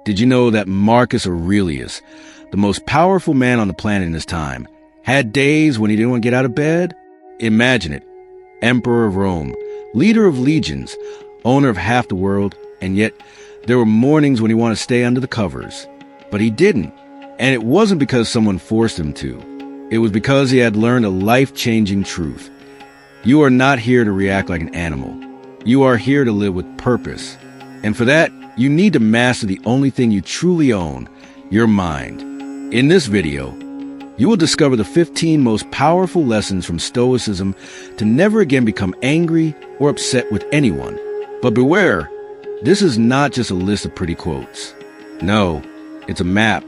Did you know that Marcus Aurelius, the most powerful man on the planet in his time, had days when he didn't want to get out of bed? Imagine it. Emperor of Rome, leader of legions, owner of half the world, and yet there were mornings when he wanted to stay under the covers. But he didn't. And it wasn't because someone forced him to. It was because he had learned a life-changing truth. You are not here to react like an animal. You are here to live with purpose. And for that, you need to master the only thing you truly own, your mind. In this video, you will discover the 15 most powerful lessons from Stoicism to never again become angry or upset with anyone. But beware, this is not just a list of pretty quotes. No, it's a map,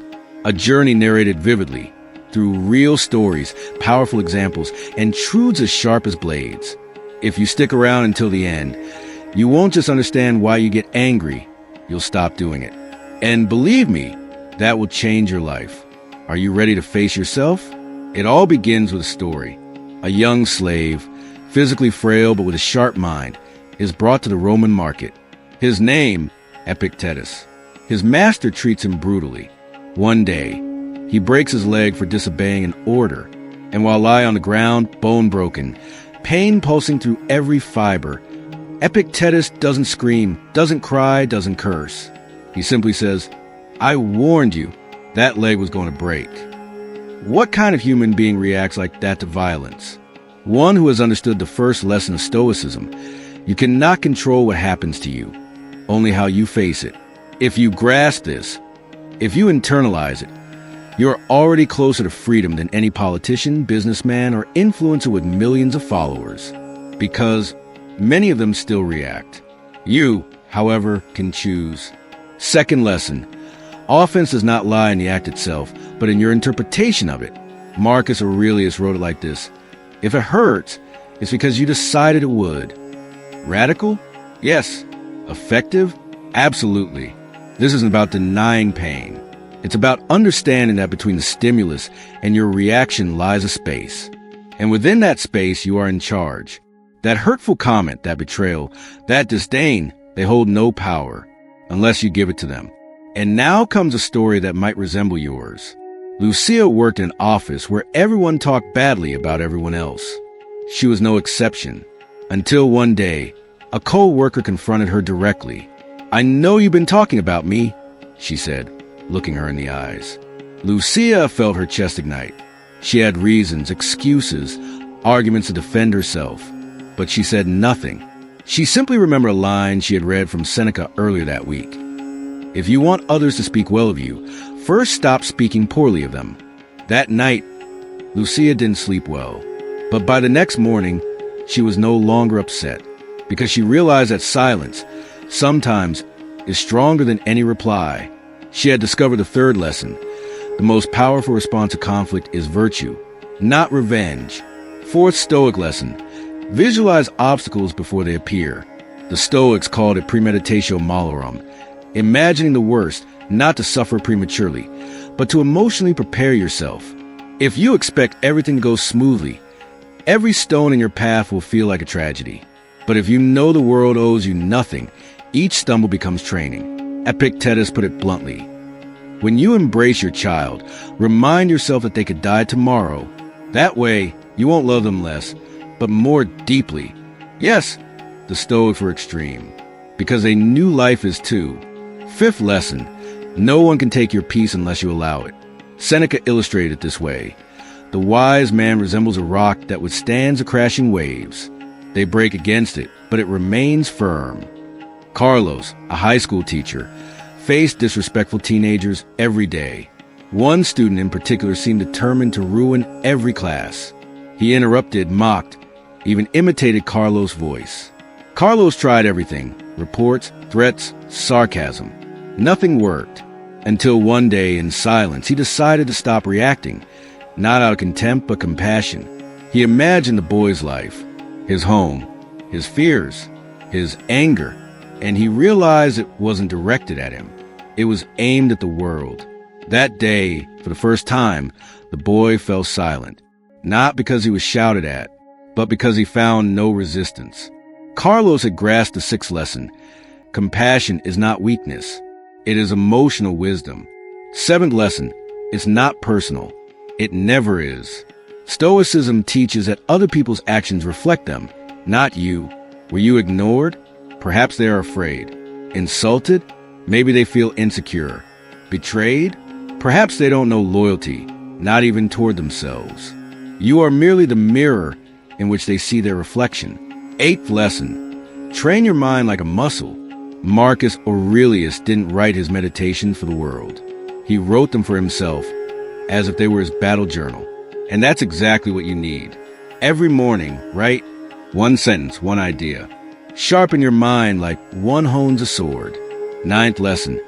a journey narrated vividly, through real stories, powerful examples, and truths as sharp as blades. If you stick around until the end, you won't just understand why you get angry, you'll stop doing it. And believe me, that will change your life. Are you ready to face yourself? It all begins with a story. A young slave, physically frail but with a sharp mind, is brought to the Roman market. His name, Epictetus. His master treats him brutally. One day, he breaks his leg for disobeying an order, and while lying on the ground, bone broken, pain pulsing through every fiber, Epictetus doesn't scream, doesn't cry, doesn't curse. He simply says, "I warned you, that leg was going to break." What kind of human being reacts like that to violence? One who has understood the first lesson of Stoicism. You cannot control what happens to you, only how you face it. If you grasp this, if you internalize it, you're already closer to freedom than any politician, businessman, or influencer with millions of followers. Because many of them still react. You, however, can choose. Second lesson. Offense does not lie in the act itself, but in your interpretation of it. Marcus Aurelius wrote it like this: "If it hurts, it's because you decided it would." Radical? Yes. Effective? Absolutely. This isn't about denying pain. It's about understanding that between the stimulus and your reaction lies a space. And within that space, you are in charge. That hurtful comment, that betrayal, that disdain, they hold no power unless you give it to them. And now comes a story that might resemble yours. Lucia worked in an office where everyone talked badly about everyone else. She was no exception. Until one day, a co-worker confronted her directly. "I know you've been talking about me," she said, looking her in the eyes. Lucia felt her chest ignite. She had reasons, excuses, arguments to defend herself. But she said nothing. She simply remembered a line she had read from Seneca earlier that week. If you want others to speak well of you, first stop speaking poorly of them. That night, Lucia didn't sleep well. But by the next morning, she was no longer upset, because she realized that silence, sometimes, is stronger than any reply. She had discovered the third lesson. The most powerful response to conflict is virtue, not revenge. Fourth Stoic lesson. Visualize obstacles before they appear. The Stoics called it premeditatio malorum, imagining the worst, not to suffer prematurely, but to emotionally prepare yourself. If you expect everything to go smoothly, every stone in your path will feel like a tragedy. But if you know the world owes you nothing, each stumble becomes training. Epictetus put it bluntly. When you embrace your child, remind yourself that they could die tomorrow. That way, you won't love them less, but more deeply. Yes, the Stoics were extreme, because they knew life is too. Fifth lesson, no one can take your peace unless you allow it. Seneca illustrated it this way. The wise man resembles a rock that withstands the crashing waves. They break against it, but it remains firm. Carlos, a high school teacher, faced disrespectful teenagers every day. One student in particular seemed determined to ruin every class. He interrupted, mocked, even imitated Carlos' voice. Carlos tried everything: reports, threats, sarcasm. Nothing worked. Until one day, in silence, he decided to stop reacting, not out of contempt but compassion. He imagined the boy's life, his home, his fears, his anger, and he realized it wasn't directed at him. It was aimed at the world. That day, for the first time, the boy fell silent, not because he was shouted at, but because he found no resistance. Carlos had grasped the sixth lesson. Compassion is not weakness. It is emotional wisdom. Seventh lesson, it's not personal. It never is. Stoicism teaches that other people's actions reflect them, not you. Were you ignored? Perhaps they are afraid. Insulted? Maybe they feel insecure. Betrayed? Perhaps they don't know loyalty, not even toward themselves. You are merely the mirror in which they see their reflection. Eighth lesson, train your mind like a muscle. Marcus Aurelius didn't write his meditations for the world. He wrote them for himself, as if they were his battle journal. And that's exactly what you need. Every morning, write one sentence, one idea. Sharpen your mind like one hones a sword. Ninth lesson,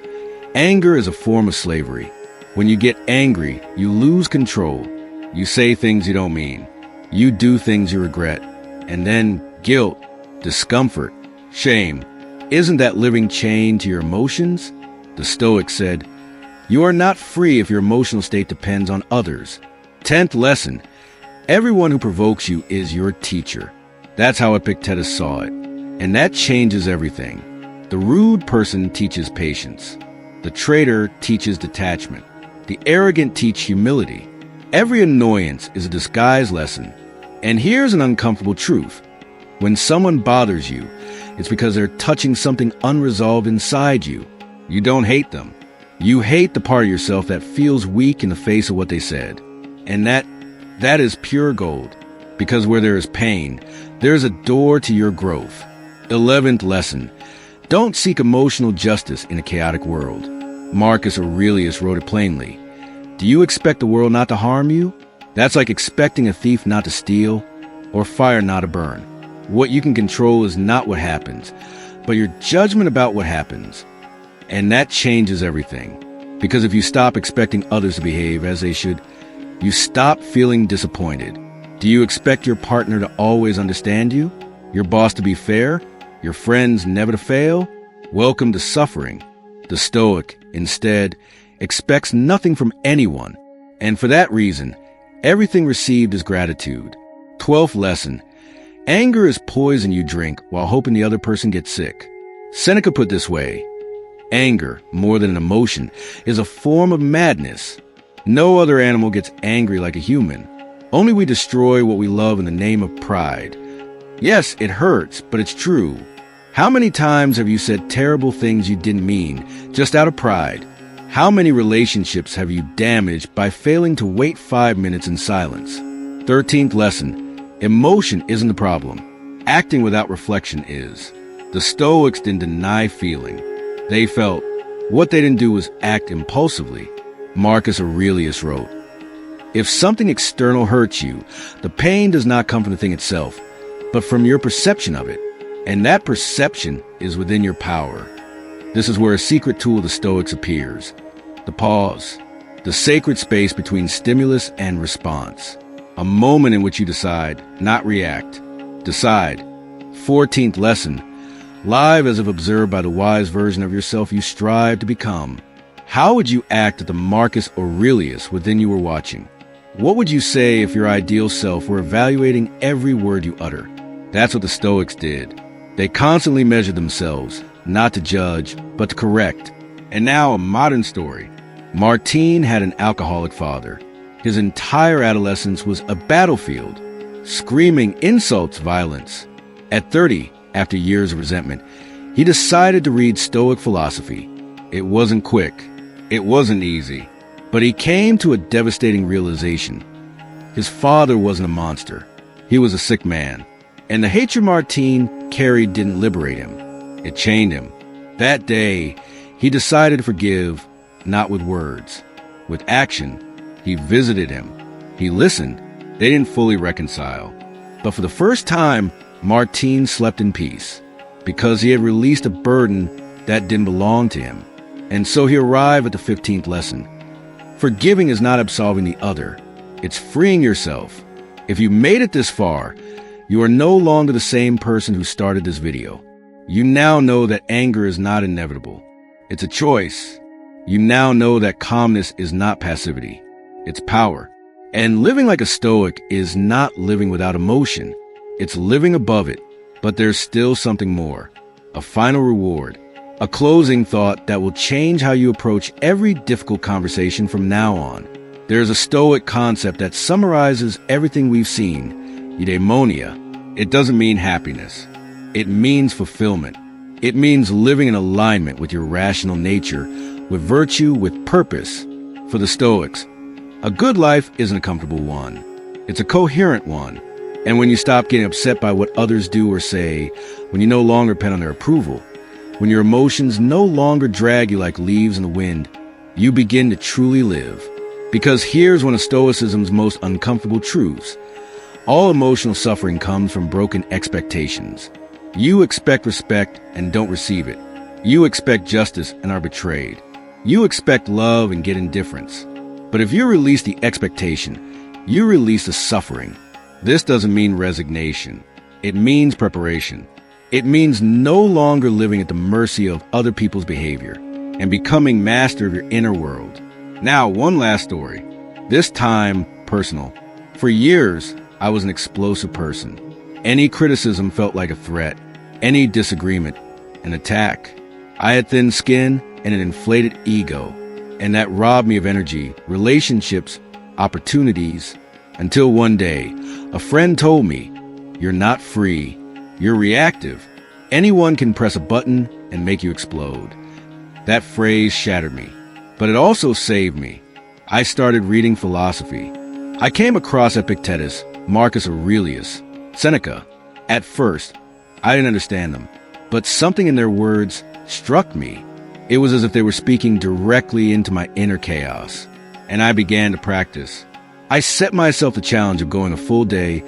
anger is a form of slavery. When you get angry, you lose control. You say things you don't mean. You do things you regret. And then guilt, discomfort, shame. Isn't that living chained to your emotions? The Stoic said, you are not free if your emotional state depends on others. 10th lesson, everyone who provokes you is your teacher. That's how Epictetus saw it. And that changes everything. The rude person teaches patience. The traitor teaches detachment. The arrogant teach humility. Every annoyance is a disguised lesson. And here's an uncomfortable truth. When someone bothers you, it's because they're touching something unresolved inside you. You don't hate them. You hate the part of yourself that feels weak in the face of what they said. And that is pure gold. Because where there is pain, there's a door to your growth. 11th lesson. Don't seek emotional justice in a chaotic world. Marcus Aurelius wrote it plainly. Do you expect the world not to harm you? That's like expecting a thief not to steal or fire not to burn. What you can control is not what happens, but your judgment about what happens. And that changes everything. Because if you stop expecting others to behave as they should, you stop feeling disappointed. Do you expect your partner to always understand you? Your boss to be fair? Your friends never to fail? Welcome to suffering. The Stoic, instead, expects nothing from anyone. And for that reason, everything received is gratitude. 12th lesson. Anger is poison you drink while hoping the other person gets sick. Seneca put it this way. Anger, more than an emotion, is a form of madness. No other animal gets angry like a human. Only we destroy what we love in the name of pride. Yes, it hurts, but it's true. How many times have you said terrible things you didn't mean, just out of pride? How many relationships have you damaged by failing to wait 5 minutes in silence? 13th lesson. Emotion isn't the problem. Acting without reflection is. The Stoics didn't deny feeling. They felt. What they didn't do was act impulsively. Marcus Aurelius wrote, if something external hurts you, the pain does not come from the thing itself, but from your perception of it. And that perception is within your power. This is where a secret tool of the Stoics appears. The pause. The sacred space between stimulus and response. A moment in which you decide, not react. Decide. 14th lesson. Live as if observed by the wise version of yourself you strive to become. How would you act if the Marcus Aurelius within you were watching? What would you say if your ideal self were evaluating every word you utter? That's what the Stoics did. They constantly measured themselves, not to judge, but to correct. And now a modern story. Martine had an alcoholic father. His entire adolescence was a battlefield, screaming insults, violence. At 30, after years of resentment, he decided to read Stoic philosophy. It wasn't quick. It wasn't easy. But he came to a devastating realization. His father wasn't a monster. He was a sick man. And the hatred Martine carried didn't liberate him. It chained him. That day, he decided to forgive, not with words. With action, he visited him. He listened. They didn't fully reconcile. But for the first time, Martine slept in peace, because he had released a burden that didn't belong to him. And so he arrived at the 15th lesson. Forgiving is not absolving the other. It's freeing yourself. If you made it this far, you are no longer the same person who started this video. You now know that anger is not inevitable. It's a choice. You now know that calmness is not passivity. It's power. And living like a Stoic is not living without emotion. It's living above it. But there's still something more. A final reward. A closing thought that will change how you approach every difficult conversation from now on. There's a Stoic concept that summarizes everything we've seen. Eudaimonia. It doesn't mean happiness. It means fulfillment. It means living in alignment with your rational nature, with virtue, with purpose. For the Stoics, a good life isn't a comfortable one. It's a coherent one. And when you stop getting upset by what others do or say, when you no longer depend on their approval, when your emotions no longer drag you like leaves in the wind, you begin to truly live. Because here's one of Stoicism's most uncomfortable truths. All emotional suffering comes from broken expectations. You expect respect and don't receive it. You expect justice and are betrayed. You expect love and get indifference. But if you release the expectation, you release the suffering. This doesn't mean resignation. It means preparation. It means no longer living at the mercy of other people's behavior and becoming master of your inner world. Now, one last story. This time, personal. For years, I was an explosive person. Any criticism felt like a threat. Any disagreement, an attack. I had thin skin and an inflated ego, and that robbed me of energy, relationships, opportunities, until one day, a friend told me, "You're not free. You're reactive. Anyone can press a button and make you explode." That phrase shattered me, but it also saved me. I started reading philosophy. I came across Epictetus, Marcus Aurelius, Seneca. At first, I didn't understand them, but something in their words struck me. It was as if they were speaking directly into my inner chaos, and I began to practice. I set myself the challenge of going a full day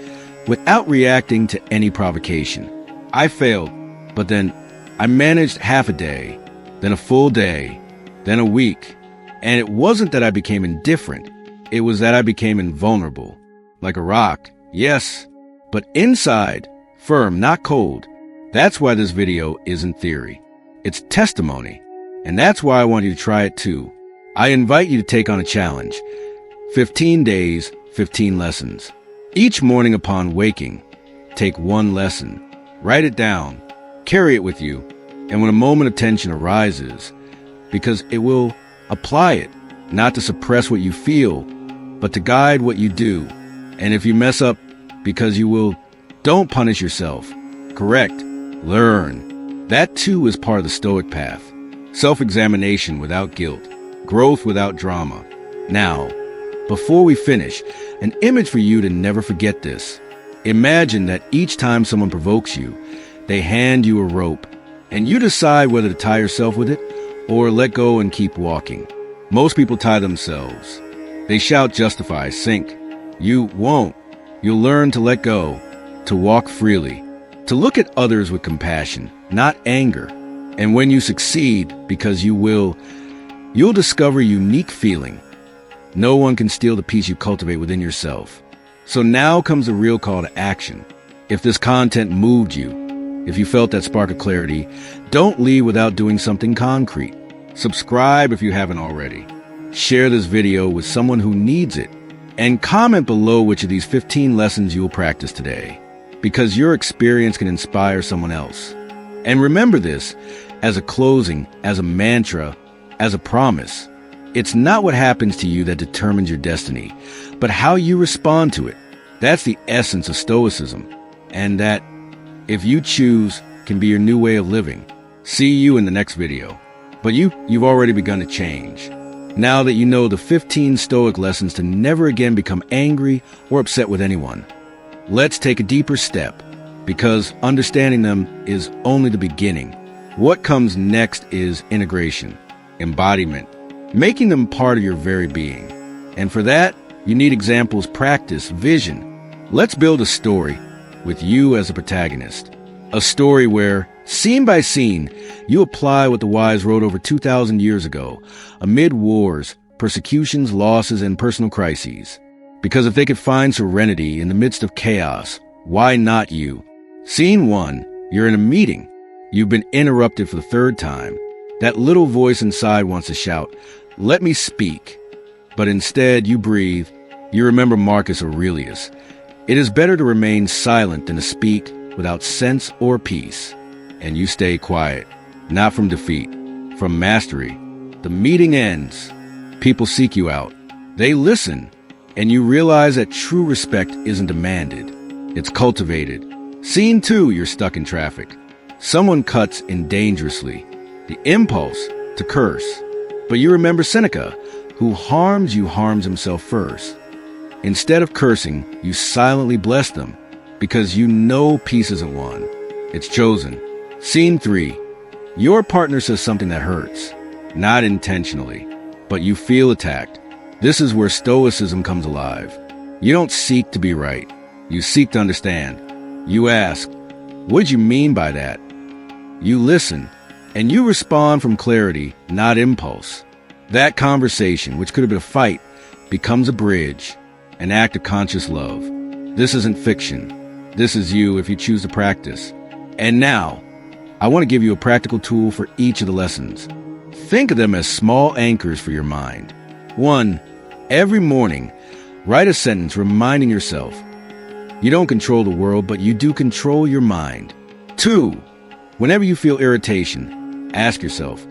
without reacting to any provocation. I failed, but then I managed half a day, then a full day, then a week. And it wasn't that I became indifferent. It was that I became invulnerable. Like a rock, yes, but inside, firm, not cold. That's why this video isn't theory. It's testimony. And that's why I want you to try it too. I invite you to take on a challenge. 15 days, 15 lessons. Each morning upon waking, take one lesson. Write it down. Carry it with you. And when a moment of tension arises, because it will apply it, not to suppress what you feel, but to guide what you do. And if you mess up, because you will, don't punish yourself. Correct. Learn. That too is part of the Stoic path. Self-examination without guilt. Growth without drama. Now, before we finish, an image for you to never forget this. Imagine that each time someone provokes you, they hand you a rope, and you decide whether to tie yourself with it or let go and keep walking. Most people tie themselves. They shout, justify, sink. You won't. You'll learn to let go, to walk freely, to look at others with compassion, not anger. And when you succeed, because you will, you'll discover a unique feeling. No one can steal the peace you cultivate within yourself. So now comes the real call to action. If this content moved you, if you felt that spark of clarity, don't leave without doing something concrete. Subscribe if you haven't already. Share this video with someone who needs it. And comment below which of these 15 lessons you will practice today, because your experience can inspire someone else. And remember this, as a closing, as a mantra, as a promise. It's not what happens to you that determines your destiny, but how you respond to it. That's the essence of Stoicism, and that, if you choose, can be your new way of living. See you in the next video. But you've already begun to change. Now that you know the 15 Stoic lessons to never again become angry or upset with anyone, let's take a deeper step, because understanding them is only the beginning. What comes next is integration, embodiment, making them part of your very being. And for that, you need examples, practice, vision. Let's build a story with you as a protagonist. A story where, scene by scene, you apply what the wise wrote over 2,000 years ago, amid wars, persecutions, losses, and personal crises. Because if they could find serenity in the midst of chaos, why not you? Scene 1, you're in a meeting. You've been interrupted for the third time. That little voice inside wants to shout, "Let me speak." But instead, you breathe. You remember Marcus Aurelius. It is better to remain silent than to speak without sense or peace. And you stay quiet. not from defeat, from mastery. The meeting ends. People seek you out. They listen, and you realize that true respect isn't demanded. It's cultivated. Scene 2, you're stuck in traffic. Someone cuts in dangerously. The impulse to curse. But you remember Seneca, who harms you harms himself first. Instead of cursing, you silently bless them, because you know peace isn't won. It's chosen. Scene 3. Your partner says something that hurts. Not intentionally, but you feel attacked. This is where Stoicism comes alive. You don't seek to be right. You seek to understand. You ask, what did you mean by that? You listen, and you respond from clarity, not impulse. That conversation, which could have been a fight, becomes a bridge, an act of conscious love. This isn't fiction. This is you if you choose to practice. And now, I want to give you a practical tool for each of the lessons. Think of them as small anchors for your mind. 1. Every morning, write a sentence reminding yourself, you don't control the world, but you do control your mind. 2. Whenever you feel irritation, ask yourself,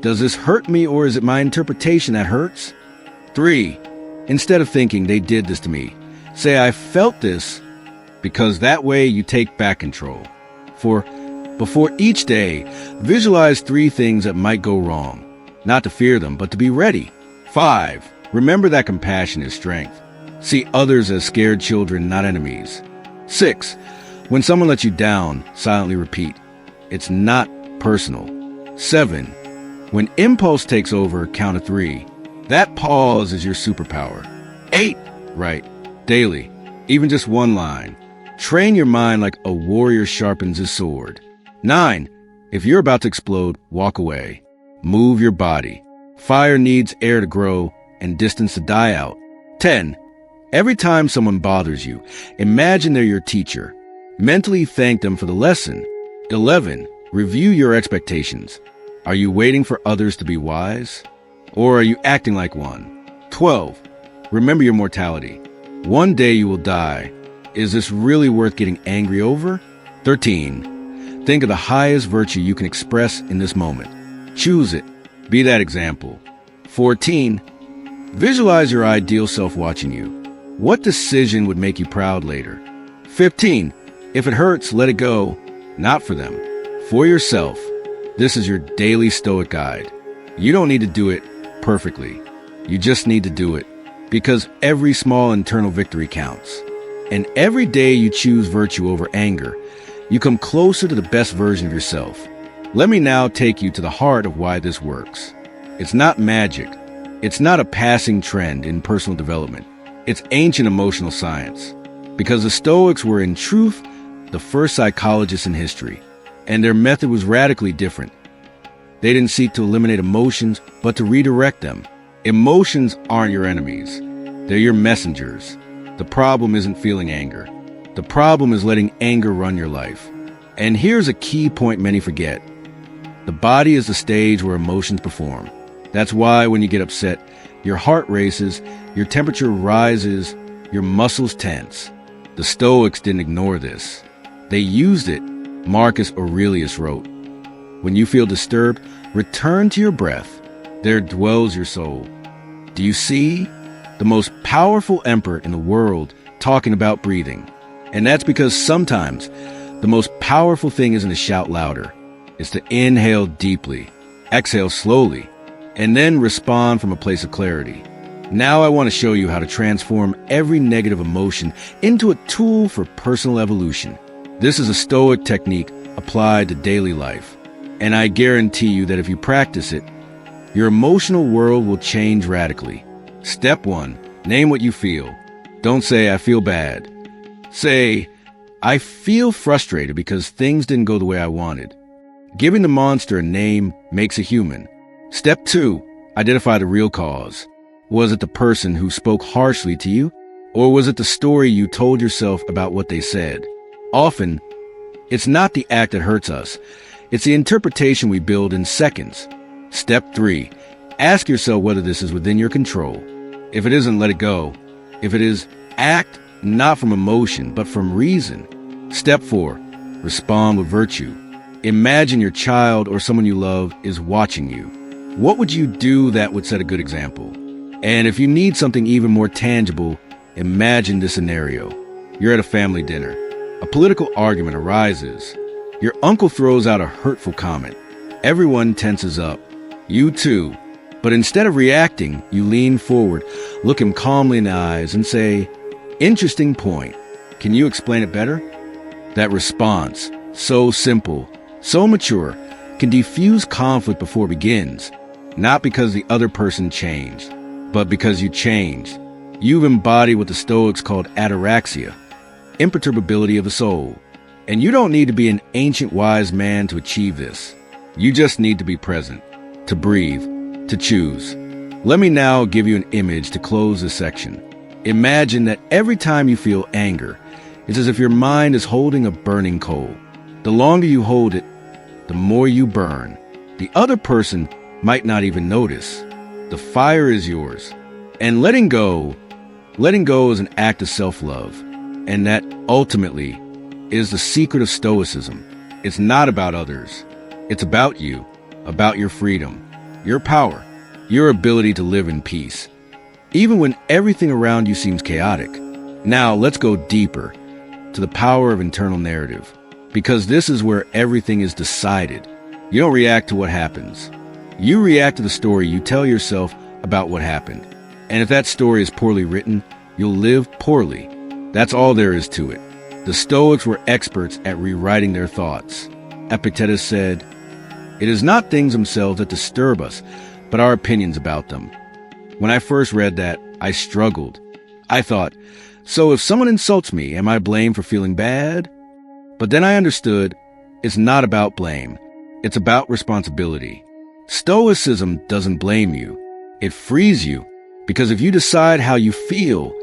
does this hurt me or is it my interpretation that hurts? 3. Instead of thinking they did this to me, say I felt this, because that way you take back control. 4. Before each day, visualize 3 things that might go wrong. Not to fear them, but to be ready. 5. Remember that compassion is strength. See others as scared children, not enemies. 6. When someone lets you down, silently repeat, it's not personal. 7. When impulse takes over, count to 3. That pause is your superpower. 8. Write, daily, even just 1 line. Train your mind like a warrior sharpens his sword. 9. If you're about to explode, walk away. Move your body. Fire needs air to grow and distance to die out. 10. Every time someone bothers you, imagine they're your teacher. Mentally thank them for the lesson. 11. Review your expectations. Are you waiting for others to be wise? Or are you acting like one? 12. Remember your mortality. One day you will die. Is this really worth getting angry over? 13. Think of the highest virtue you can express in this moment. Choose it. Be that example. 14. Visualize your ideal self watching you. What decision would make you proud later? 15. If it hurts, let it go. Not for them. For yourself. This is your daily Stoic guide. You don't need to do it perfectly. You just need to do it. Because every small internal victory counts. And every day you choose virtue over anger, you come closer to the best version of yourself. Let me now take you to the heart of why this works. It's not magic. It's not a passing trend in personal development. It's ancient emotional science. Because the Stoics were, in truth, the first psychologists in history. And their method was radically different. They didn't seek to eliminate emotions, but to redirect them. Emotions aren't your enemies. They're your messengers. The problem isn't feeling anger. The problem is letting anger run your life. And here's a key point many forget. The body is the stage where emotions perform. That's why when you get upset, your heart races, your temperature rises, your muscles tense. The Stoics didn't ignore this. They used it. Marcus Aurelius wrote, when you feel disturbed, return to your breath. There dwells your soul. Do you see? The most powerful emperor in the world talking about breathing. And that's because sometimes the most powerful thing isn't to shout louder. It's to inhale deeply, exhale slowly, and then respond from a place of clarity. Now I want to show you how to transform every negative emotion into a tool for personal evolution. This is a Stoic technique applied to daily life. And I guarantee you that if you practice it, your emotional world will change radically. Step 1, name what you feel. Don't say, I feel bad. Say, I feel frustrated because things didn't go the way I wanted. Giving the monster a name makes it human. Step 2, identify the real cause. Was it the person who spoke harshly to you? Or was it the story you told yourself about what they said? Often, it's not the act that hurts us. It's the interpretation we build in seconds. Step 3, ask yourself whether this is within your control. If it isn't, let it go. If it is, act not from emotion, but from reason. Step 4, respond with virtue. Imagine your child or someone you love is watching you. What would you do that would set a good example? And if you need something even more tangible, imagine this scenario. You're at a family dinner. A political argument arises. Your uncle throws out a hurtful comment. Everyone tenses up. You too. But instead of reacting, you lean forward, look him calmly in the eyes, and say, "Interesting point. Can you explain it better?" That response, so simple, so mature, can diffuse conflict before it begins, not because the other person changed, but because you changed. You've embodied what the Stoics called ataraxia, imperturbability of the soul. And you don't need to be an ancient wise man to achieve this. You just need to be present, to breathe, to choose. Let me now give you an image to close this section. Imagine that every time you feel anger, it's as if your mind is holding a burning coal. The longer you hold it, the more you burn. The other person might not even notice. The fire is yours. And letting go is an act of self-love. And that ultimately is the secret of Stoicism. It's not about others. It's about you, about your freedom, your power, your ability to live in peace, even when everything around you seems chaotic. Now, let's go deeper to the power of internal narrative, because this is where everything is decided. You don't react to what happens. You react to the story you tell yourself about what happened. And if that story is poorly written, you'll live poorly. That's all there is to it. The Stoics were experts at rewriting their thoughts. Epictetus said, "It is not things themselves that disturb us, but our opinions about them." When I first read that, I struggled. I thought, so if someone insults me, am I blamed for feeling bad? But then I understood, it's not about blame. It's about responsibility. Stoicism doesn't blame you. It frees you, because if you decide how you feel,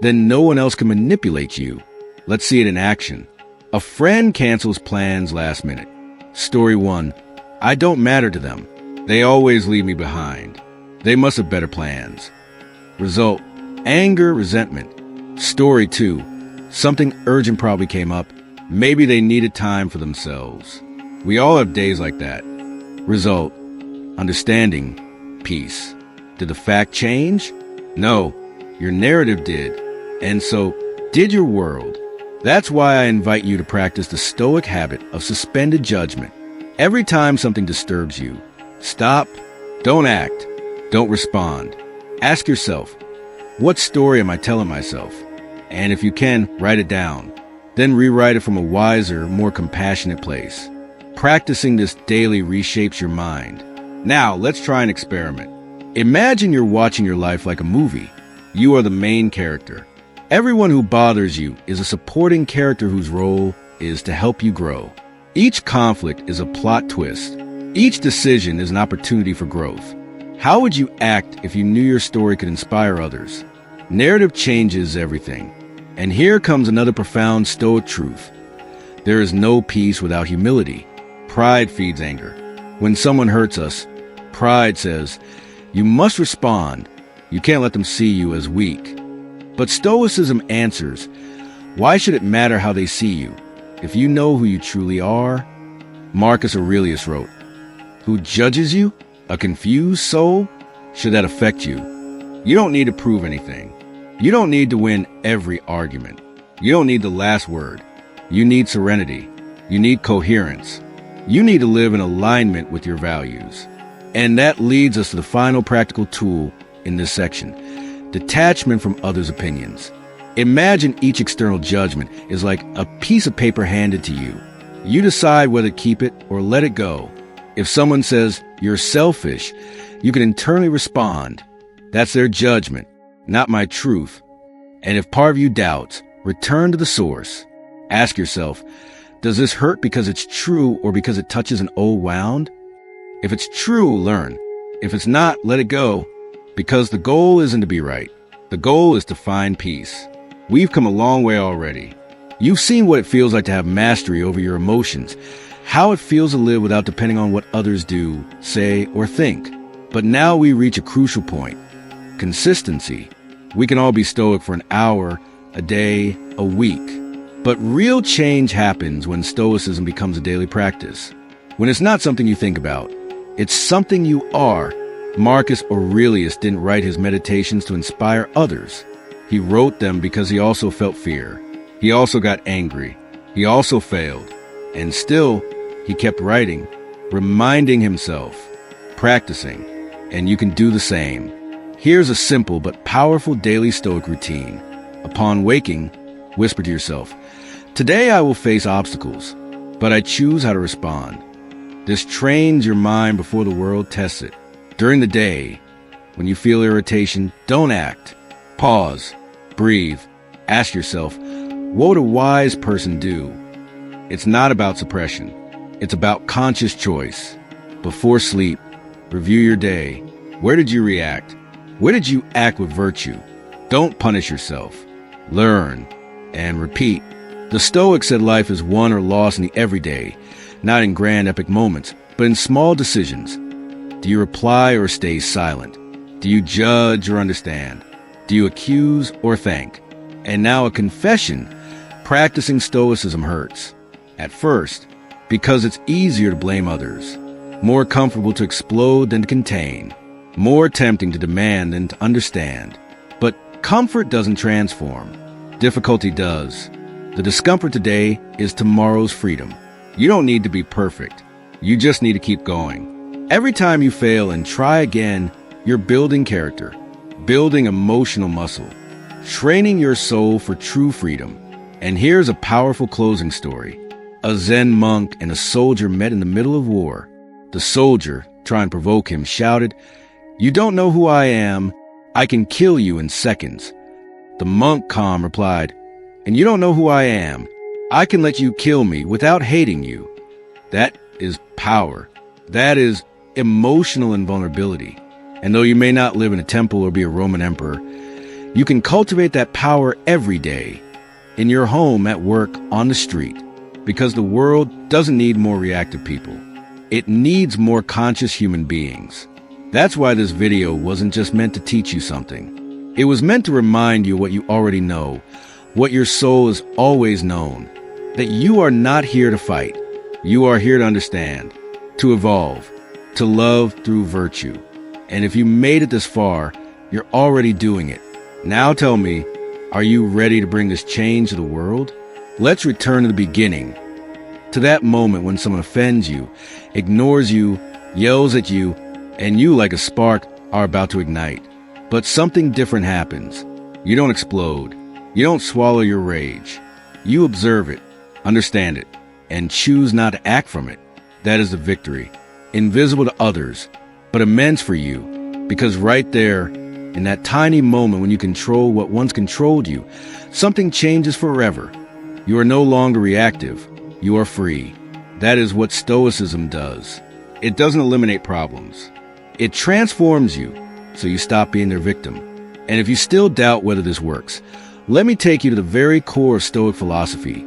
then no one else can manipulate you. Let's see it in action. A friend cancels plans last minute. Story 1. I don't matter to them. They always leave me behind. They must have better plans. Result, anger, resentment. Story 2. Something urgent probably came up. Maybe they needed time for themselves. We all have days like that. Result, understanding, peace. Did the fact change? No, your narrative did. And so did your world. That's why I invite you to practice the Stoic habit of suspended judgment. Every time something disturbs you, stop, don't act, don't respond. Ask yourself, what story am I telling myself? And if you can, write it down. Then rewrite it from a wiser, more compassionate place. Practicing this daily reshapes your mind. Now, let's try an experiment. Imagine you're watching your life like a movie. You are the main character. Everyone who bothers you is a supporting character whose role is to help you grow. Each conflict is a plot twist. Each decision is an opportunity for growth. How would you act if you knew your story could inspire others? Narrative changes everything. And here comes another profound Stoic truth. There is no peace without humility. Pride feeds anger. When someone hurts us, pride says, you must respond. You can't let them see you as weak. But Stoicism answers, why should it matter how they see you? If you know who you truly are, Marcus Aurelius wrote, who judges you, a confused soul, should that affect you? You don't need to prove anything. You don't need to win every argument. You don't need the last word. You need serenity. You need coherence. You need to live in alignment with your values. And that leads us to the final practical tool in this section. Detachment from others' opinions. Imagine each external judgment is like a piece of paper handed to you. You decide whether to keep it or let it go. If someone says you're selfish, you can internally respond. That's their judgment, not my truth. And if part of you doubts, return to the source. Ask yourself, does this hurt because it's true or because it touches an old wound? If it's true, learn. If it's not, let it go. Because the goal isn't to be right. The goal is to find peace. We've come a long way already. You've seen what it feels like to have mastery over your emotions, how it feels to live without depending on what others do, say, or think. But now we reach a crucial point. Consistency. We can all be stoic for an hour, a day, a week. But real change happens when stoicism becomes a daily practice. when it's not something you think about. It's something you are. Marcus Aurelius didn't write his meditations to inspire others. He wrote them because he also felt fear. He also got angry. He also failed. And still, he kept writing, reminding himself, practicing, and you can do the same. Here's a simple but powerful daily Stoic routine. Upon waking, whisper to yourself, "Today I will face obstacles, but I choose how to respond." This trains your mind before the world tests it. During the day, when you feel irritation, don't act. Pause, breathe, ask yourself, what would a wise person do? It's not about suppression. It's about conscious choice. Before sleep, review your day. Where did you react? Where did you act with virtue? Don't punish yourself. Learn and repeat. The Stoics said life is won or lost in the everyday, not in grand epic moments, but in small decisions. Do you reply or stay silent? Do you judge or understand? Do you accuse or thank? And now a confession. Practicing Stoicism hurts. At first, because it's easier to blame others, more comfortable to explode than to contain, more tempting to demand than to understand. But comfort doesn't transform. Difficulty does. The discomfort today is tomorrow's freedom. You don't need to be perfect. You just need to keep going. Every time you fail and try again, you're building character, building emotional muscle, training your soul for true freedom. And here's a powerful closing story. A Zen monk and a soldier met in the middle of war. The soldier, trying to provoke him, shouted, "You don't know who I am. I can kill you in seconds." The monk, calm, replied, "And you don't know who I am. I can let you kill me without hating you." That is power. That is emotional invulnerability. And though you may not live in a temple or be a Roman emperor, you can cultivate that power every day, in your home, at work, on the street, because the world doesn't need more reactive people. It needs more conscious human beings. That's why this video wasn't just meant to teach you something. It was meant to remind you what you already know, what your soul has always known, that you are not here to fight. You are here to understand, to evolve, to love through virtue. And if you made it this far, you're already doing it. Now tell me, are you ready to bring this change to the world? Let's return to the beginning, to that moment when someone offends you, ignores you, yells at you, and you, like a spark, are about to ignite. But something different happens. You don't explode. You don't swallow your rage. You observe it, understand it, and choose not to act from it. That is the victory. Invisible to others, but immense for you, because right there, in that tiny moment when you control what once controlled you, something changes forever. You are no longer reactive. You are free. That is what Stoicism does. It doesn't eliminate problems. It transforms you, so you stop being their victim. And if you still doubt whether this works, let me take you to the very core of Stoic philosophy.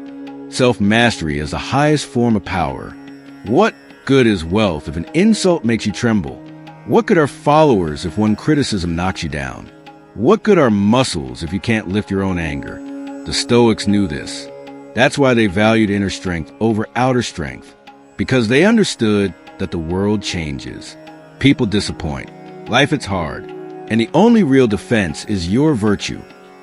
Self-mastery as the highest form of power. What good is wealth if an insult makes you tremble? What good are followers if one criticism knocks you down? What good are muscles if you can't lift your own anger? The Stoics knew this. That's why they valued inner strength over outer strength, because they understood that the world changes. People disappoint. Life is hard. And the only real defense is your virtue.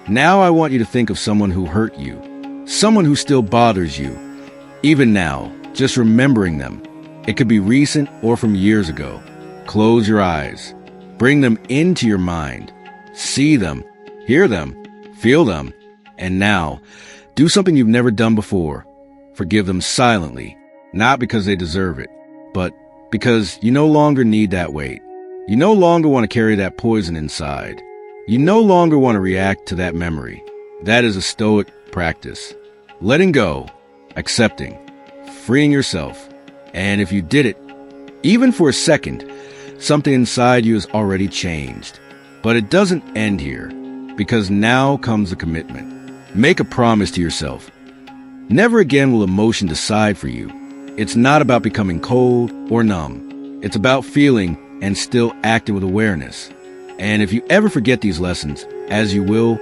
Now I want you to think of someone who hurt you, someone who still bothers you. Even now, just remembering them. It could be recent or from years ago. Close your eyes. Bring them into your mind. See them, hear them, feel them. And now, do something you've never done before. Forgive them silently, not because they deserve it, but because you no longer need that weight. You no longer want to carry that poison inside. You no longer want to react to that memory. That is a Stoic practice. Letting go, accepting, freeing yourself. And if you did it, even for a second, something inside you has already changed. But it doesn't end here, because now comes the commitment. Make a promise to yourself. Never again will emotion decide for you. It's not about becoming cold or numb. It's about feeling and still acting with awareness. And if you ever forget these lessons, as you will,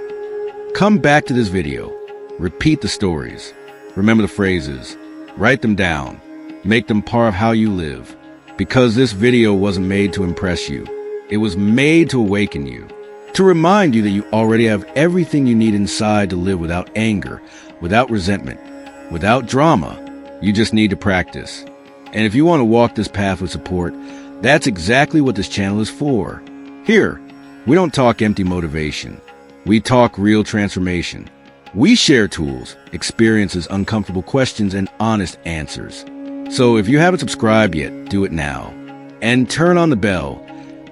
come back to this video. Repeat the stories. Remember the phrases. Write them down. Make them part of how you live. Because this video wasn't made to impress you. It was made to awaken you. To remind you that you already have everything you need inside to live without anger, without resentment, without drama. You just need to practice. And if you want to walk this path with support, that's exactly what this channel is for. Here, we don't talk empty motivation. We talk real transformation. We share tools, experiences, uncomfortable questions, and honest answers. So if you haven't subscribed yet, do it now. And turn on the bell,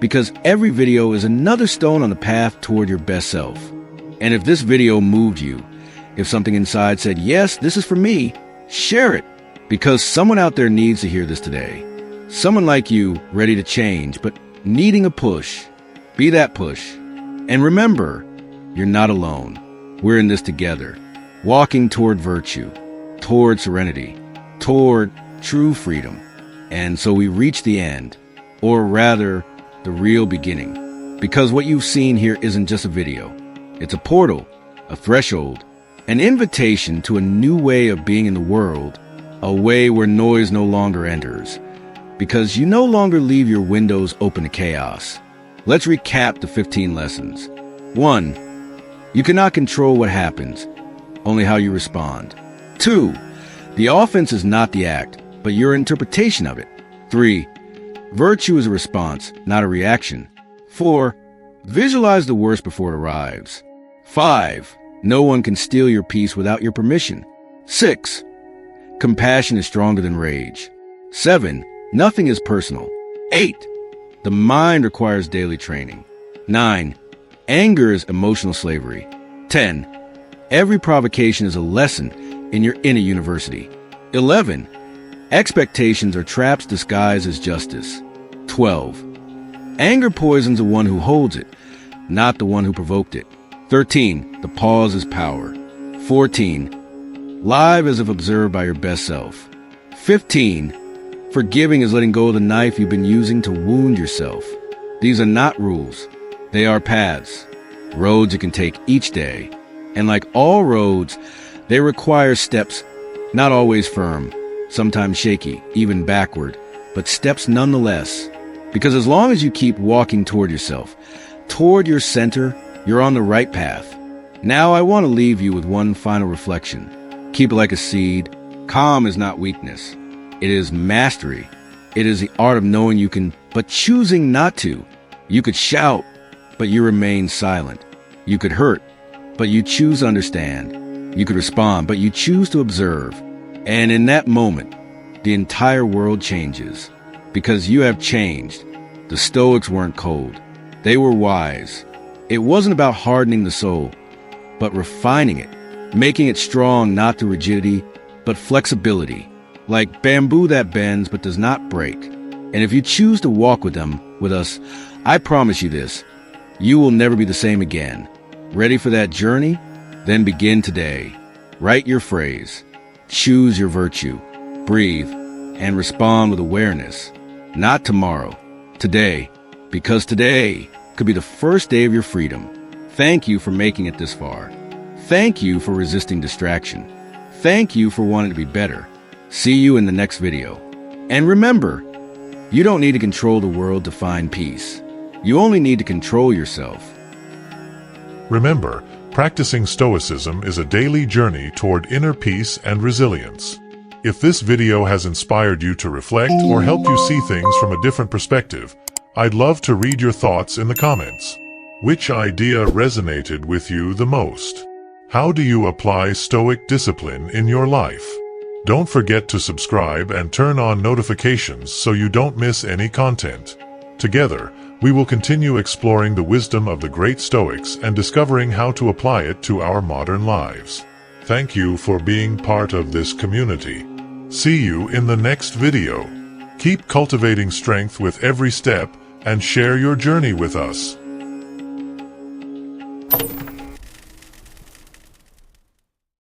because every video is another stone on the path toward your best self. And if this video moved you, if something inside said, yes, this is for me, share it, because someone out there needs to hear this today. Someone like you, ready to change, but needing a push. Be that push. And remember, you're not alone. We're in this together, walking toward virtue, toward serenity, toward true freedom. And so we reach the end, or rather, the real beginning. Because what you've seen here isn't just a video. It's a portal, a threshold, an invitation to a new way of being in the world, a way where noise no longer enters. Because you no longer leave your windows open to chaos. Let's recap the 15 lessons. 1. You cannot control what happens, only how you respond. 2. The offense is not the act, but your interpretation of it. 3. Virtue is a response, not a reaction. 4. Visualize the worst before it arrives. 5. No one can steal your peace without your permission. 6. Compassion is stronger than rage. 7. Nothing is personal. 8. The mind requires daily training. 9. Anger is emotional slavery. 10. Every provocation is a lesson in your inner university. 11. Expectations are traps disguised as justice. 12. Anger poisons the one who holds it, not the one who provoked it. 13. The pause is power. 14. Live as if observed by your best self. 15. Forgiving is letting go of the knife you've been using to wound yourself. These are not rules. They are paths, roads you can take each day. And like all roads, they require steps, not always firm, sometimes shaky, even backward, but steps nonetheless. Because as long as you keep walking toward yourself, toward your center, you're on the right path. Now I want to leave you with one final reflection. Keep it like a seed. Calm is not weakness. It is mastery. It is the art of knowing you can, but choosing not to. You could shout, but you remain silent. You could hurt, but you choose to understand. You could respond, but you choose to observe. And in that moment, the entire world changes. Because you have changed. The Stoics weren't cold. They were wise. It wasn't about hardening the soul, but refining it, making it strong not through rigidity, but flexibility. Like bamboo that bends but does not break. And if you choose to walk with us, I promise you this. You will never be the same again. Ready for that journey? Then begin today. Write your phrase. Choose your virtue. Breathe. And respond with awareness. Not tomorrow. Today. Because today could be the first day of your freedom. Thank you for making it this far. Thank you for resisting distraction. Thank you for wanting to be better. See you in the next video. And remember, you don't need to control the world to find peace. You only need to control yourself. Remember, practicing Stoicism is a daily journey toward inner peace and resilience. If this video has inspired you to reflect or helped you see things from a different perspective, I'd love to read your thoughts in the comments. Which idea resonated with you the most? How do you apply Stoic discipline in your life? Don't forget to subscribe and turn on notifications so you don't miss any content. Together, we will continue exploring the wisdom of the great Stoics and discovering how to apply it to our modern lives. Thank you for being part of this community. See you in the next video. Keep cultivating strength with every step and share your journey with us.